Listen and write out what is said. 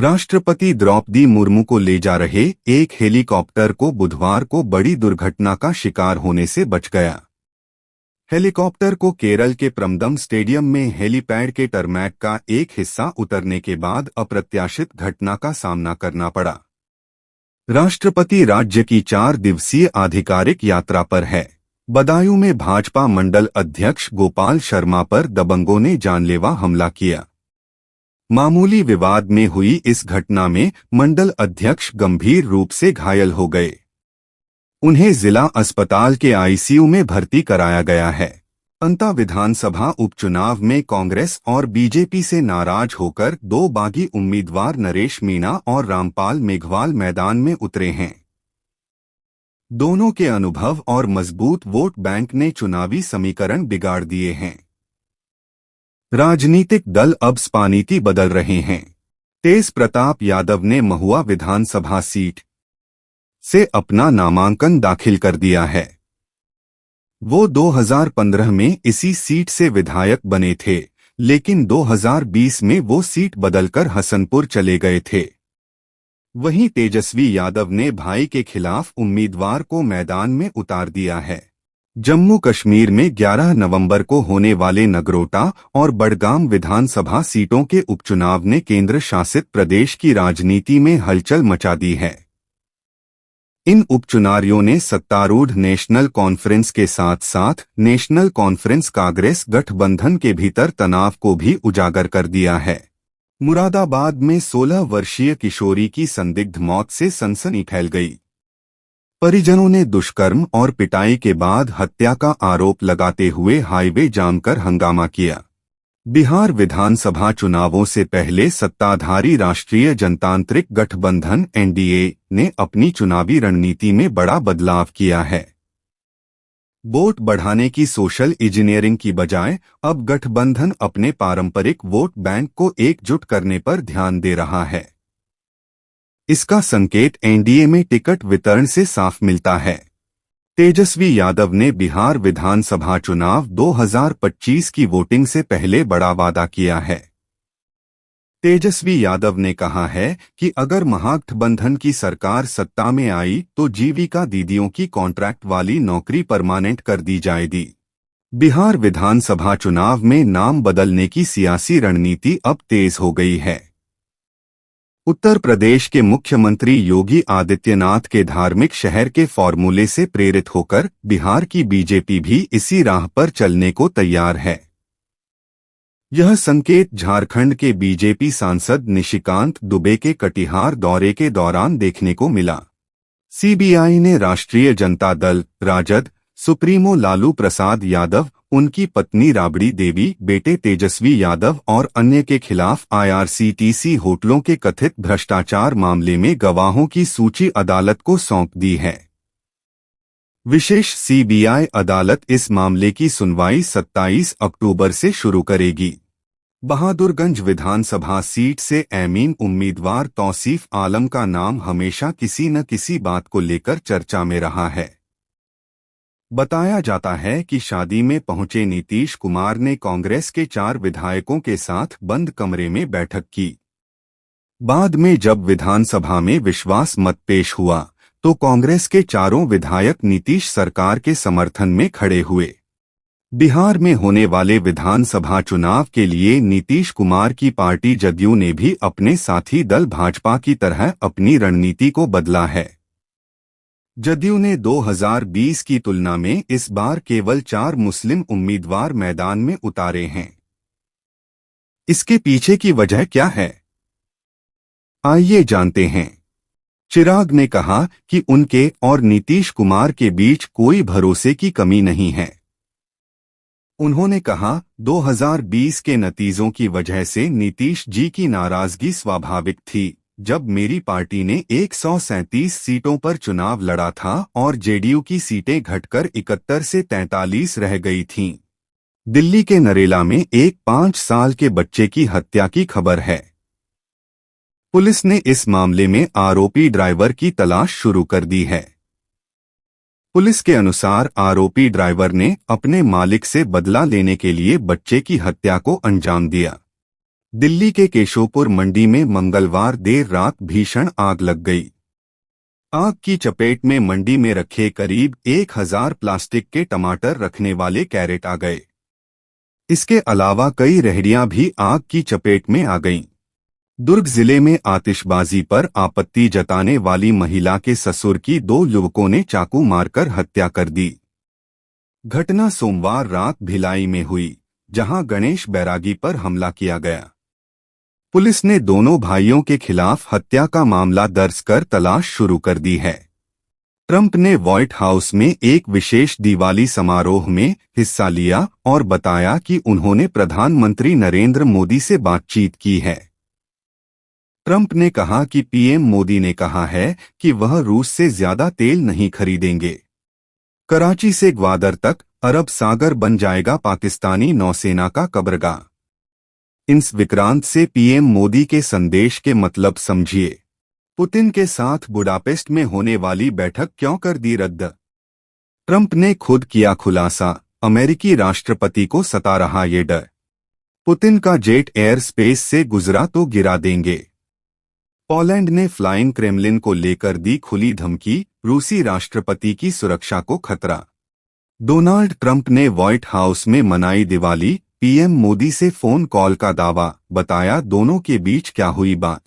राष्ट्रपति द्रौपदी मुर्मू को ले जा रहे एक हेलीकॉप्टर को बुधवार को बड़ी दुर्घटना का शिकार होने से बच गया। हेलीकॉप्टर को केरल के प्रमदम स्टेडियम में हेलीपैड के टरमैक का एक हिस्सा उतरने के बाद अप्रत्याशित घटना का सामना करना पड़ा। राष्ट्रपति राज्य की 4 दिवसीय आधिकारिक यात्रा पर है। बदायूं में भाजपा मंडल अध्यक्ष गोपाल शर्मा पर दबंगों ने जानलेवा हमला किया। मामूली विवाद में हुई इस घटना में मंडल अध्यक्ष गंभीर रूप से घायल हो गए। उन्हें जिला अस्पताल के आईसीयू में भर्ती कराया गया है। अंता विधानसभा उपचुनाव में कांग्रेस और बीजेपी से नाराज होकर 2 बागी उम्मीदवार नरेश मीणा और रामपाल मेघवाल मैदान में उतरे हैं। दोनों के अनुभव और मजबूत वोट बैंक ने चुनावी समीकरण बिगाड़ दिए हैं। राजनीतिक दल अब स्पानीति बदल रहे हैं। तेज प्रताप यादव ने महुआ विधानसभा सीट से अपना नामांकन दाखिल कर दिया है। वो 2015 में इसी सीट से विधायक बने थे, लेकिन 2020 में वो सीट बदलकर हसनपुर चले गए थे। वहीं तेजस्वी यादव ने भाई के खिलाफ उम्मीदवार को मैदान में उतार दिया है। जम्मू कश्मीर में 11 नवंबर को होने वाले नगरोटा और बडगाम विधानसभा सीटों के उपचुनाव ने केंद्र शासित प्रदेश की राजनीति में हलचल मचा दी है। इन उपचुनावियों ने सत्तारूढ़ नेशनल कॉन्फ्रेंस के साथ साथ नेशनल कॉन्फ्रेंस कांग्रेस गठबंधन के भीतर तनाव को भी उजागर कर दिया है। मुरादाबाद में 16 वर्षीय किशोरी की संदिग्ध मौत से सनसनी फैल गई। परिजनों ने दुष्कर्म और पिटाई के बाद हत्या का आरोप लगाते हुए हाईवे जाम कर हंगामा किया। बिहार विधानसभा चुनावों से पहले सत्ताधारी राष्ट्रीय जनतांत्रिक गठबंधन एनडीए ने अपनी चुनावी रणनीति में बड़ा बदलाव किया है। वोट बढ़ाने की सोशल इंजीनियरिंग की बजाय अब गठबंधन अपने पारंपरिक वोट बैंक को एकजुट करने पर ध्यान दे रहा है। इसका संकेत एनडीए में टिकट वितरण से साफ मिलता है। तेजस्वी यादव ने बिहार विधानसभा चुनाव 2025 की वोटिंग से पहले बड़ा वादा किया है। तेजस्वी यादव ने कहा है कि अगर महागठबंधन की सरकार सत्ता में आई तो जीविका दीदियों की कॉन्ट्रैक्ट वाली नौकरी परमानेंट कर दी जाएगी। बिहार विधानसभा चुनाव में नाम बदलने की सियासी रणनीति अब तेज हो गई है। उत्तर प्रदेश के मुख्यमंत्री योगी आदित्यनाथ के धार्मिक शहर के फॉर्मूले से प्रेरित होकर बिहार की बीजेपी भी इसी राह पर चलने को तैयार है। यह संकेत झारखंड के बीजेपी सांसद निशिकांत दुबे के कटिहार दौरे के दौरान देखने को मिला। सीबीआई ने राष्ट्रीय जनता दल राजद सुप्रीमो लालू प्रसाद यादव, उनकी पत्नी राबड़ी देवी, बेटे तेजस्वी यादव और अन्य के खिलाफ आईआरसीटीसी होटलों के कथित भ्रष्टाचार मामले में गवाहों की सूची अदालत को सौंप दी है। विशेष सीबीआई अदालत इस मामले की सुनवाई 27 अक्टूबर से शुरू करेगी। बहादुरगंज विधानसभा सीट से एमीन उम्मीदवार तौसीफ आलम का नाम हमेशा किसी न किसी बात को लेकर चर्चा में रहा है। बताया जाता है कि शादी में पहुंचे नीतीश कुमार ने कांग्रेस के 4 विधायकों के साथ बंद कमरे में बैठक की। बाद में जब विधानसभा में विश्वास मत पेश हुआ तो कांग्रेस के 4 विधायक नीतीश सरकार के समर्थन में खड़े हुए। बिहार में होने वाले विधानसभा चुनाव के लिए नीतीश कुमार की पार्टी जदयू ने भी अपने साथी दल भाजपा की तरह अपनी रणनीति को बदला है। जदयू ने 2020 की तुलना में इस बार केवल 4 मुस्लिम उम्मीदवार मैदान में उतारे हैं। इसके पीछे की वजह क्या है? आइए जानते हैं। चिराग ने कहा कि उनके और नीतीश कुमार के बीच कोई भरोसे की कमी नहीं है। उन्होंने कहा, 2020 के नतीजों की वजह से नीतीश जी की नाराजगी स्वाभाविक थी, जब मेरी पार्टी ने 137 सीटों पर चुनाव लड़ा था और जेडीयू की सीटें घटकर 71 से 43 रह गई थीं। दिल्ली के नरेला में एक 5 साल के बच्चे की हत्या की खबर है। पुलिस ने इस मामले में आरोपी ड्राइवर की तलाश शुरू कर दी है। पुलिस के अनुसार आरोपी ड्राइवर ने अपने मालिक से बदला लेने के लिए बच्चे की हत्या को अंजाम दिया। दिल्ली के केशोपुर मंडी में मंगलवार देर रात भीषण आग लग गई। आग की चपेट में मंडी में रखे करीब 1000 प्लास्टिक के टमाटर रखने वाले कैरेट आ गए। इसके अलावा कई रेहड़ियां भी आग की चपेट में आ गईं। दुर्ग जिले में आतिशबाजी पर आपत्ति जताने वाली महिला के ससुर की 2 युवकों ने चाकू मारकर हत्या कर दी। घटना सोमवार रात भिलाई में हुई, जहां गणेश बैरागी पर हमला किया गया। पुलिस ने दोनों भाइयों के खिलाफ हत्या का मामला दर्ज कर तलाश शुरू कर दी है। ट्रंप ने व्हाइट हाउस में एक विशेष दिवाली समारोह में हिस्सा लिया और बताया कि उन्होंने प्रधानमंत्री नरेंद्र मोदी से बातचीत की है। ट्रंप ने कहा कि पीएम मोदी ने कहा है कि वह रूस से ज्यादा तेल नहीं खरीदेंगे। कराची से ग्वादर तक अरब सागर बन जाएगा पाकिस्तानी नौसेना का कब्रगाह। इस विक्रांत से पीएम मोदी के संदेश के मतलब समझिए। पुतिन के साथ बुडापेस्ट में होने वाली बैठक क्यों कर दी रद्द? ट्रंप ने खुद किया खुलासा, अमेरिकी राष्ट्रपति को सता रहा ये डर। पुतिन का जेट एयर स्पेस से गुजरा तो गिरा देंगे। पोलैंड ने फ्लाइंग क्रेमलिन को लेकर दी खुली धमकी, रूसी राष्ट्रपति की सुरक्षा को खतरा। डोनाल्ड ट्रंप ने व्हाइट हाउस में मनाई दिवाली, पीएम मोदी से फोन कॉल का दावा, बताया दोनों के बीच क्या हुई बात।